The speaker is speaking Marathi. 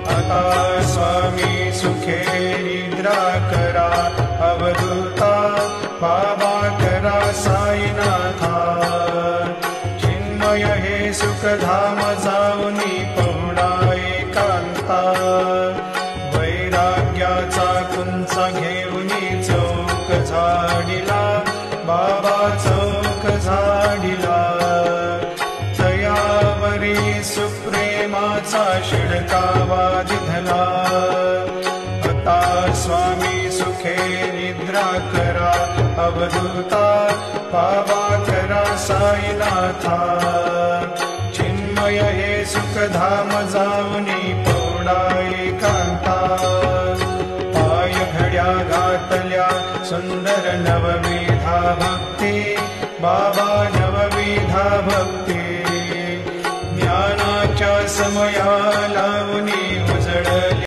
आता स्वामी सुखे निद्रा करा, अवधूता बाबा करा साईनाथा। चिन्मय हे सुखधाम जाऊनी पहुडा एकांता, वैराग्याचा कुंच घेऊनी चौक झाडिला, बाबा चौक झाडिला। तयावरी सुप्रेमाचा शिडकावा दिधला, आता स्वामी सुखे निद्रा करा, अवधूता बाबा करा साईनाथा। चिन्मय हे सुखधाम जाऊनी पहुडा एकांता, पाय घड्या घातल्या सुंदर नवविधा भक्ती, बाबा नवविधा भक्ती। ज्ञानाच्या समया लावून